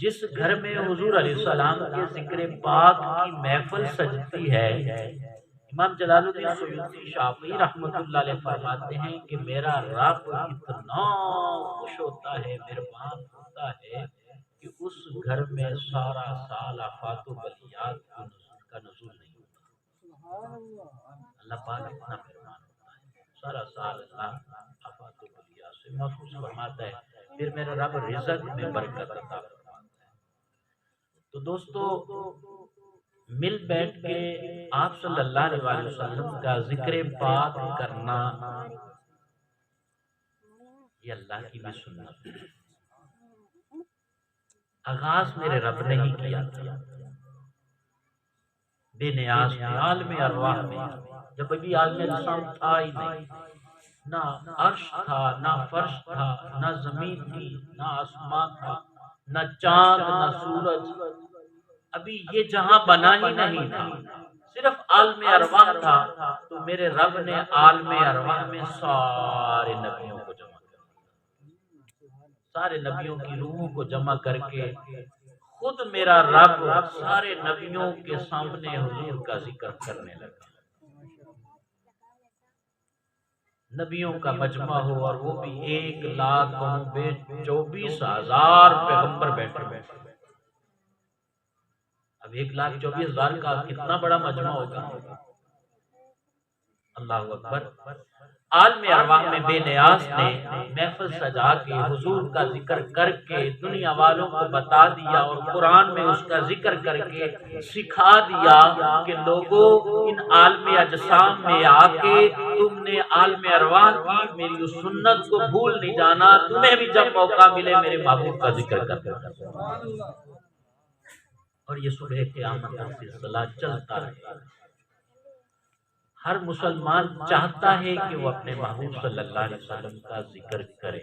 جس گھر میں حضور علیہ السلام کے ذکر پاک کی محفل سجتی ہے، امام جلال الدین سیوطی شافعی رحمۃ اللہ علیہ فرماتے ہیں کہ میرا رب اتنا خوش ہوتا ہے، مہربان ہوتا ہے کہ اس گھر میں سارا سال آفات و بلیات کا نزول نہیں ہوتا۔ اللہ پاک اتنا مہربان ہوتا ہے، سارا سال اللہ آفات و بلیات سے محفوظ فرماتا ہے، پھر میرا رب رزق میں برکت عطا فرماتا ہے۔ تو دوستو، مل بیٹھ کے آپ صلی اللہ علیہ وآلہ وسلم کا ذکر پاک کرنا یہ اللہ کی بھی سنت ہے۔ آغاز میرے رب نے ہی کیا تھا، بے نیاز میں، عالم ارواح میں، جب ابھی عالم اجسام تھا ہی نہیں، نہ عرش تھا، نہ فرش تھا، نہ زمین تھی، نہ آسمان تھا، نہ چاند، نہ سورج، ابھی یہ جہاں بنا ہی نہیں تھا، صرف عالم ارواح تھا۔ تو میرے رب نے عالم ارواح میں سارے نبیوں کو جمع کر دیا، سارے نبیوں کی روحوں کو جمع کر کے خود میرا رب سارے نبیوں کے سامنے حضور کا ذکر کرنے لگا۔ نبیوں کا مجمع ہو اور وہ بھی 1,24,000 پیغمبر بیٹھے۔ اب 1,24,000 کا کتنا بڑا مجمع ہوگا، اللہ اکبر۔ عالم ارواح میں بے نیاز نے محفل سجا کے حضور کا ذکر کر کے دنیا والوں کو بتا دیا، اور قرآن میں اس کا ذکر کر کے سکھا دیا کہ لوگوں، ان عالم اجسام میں آ کے تم نے عالم ارواح کی میری اس سنت کو بھول نہیں جانا، تمہیں بھی جب موقع ملے میرے محبوب کا ذکر کرنا۔ اور یہ صبح قیامت کا سلسلہ چلتا رہے۔ ہر مسلمان چاہتا ہے کہ وہ اپنے محبوب صلی اللہ علیہ وسلم کا ذکر کرے۔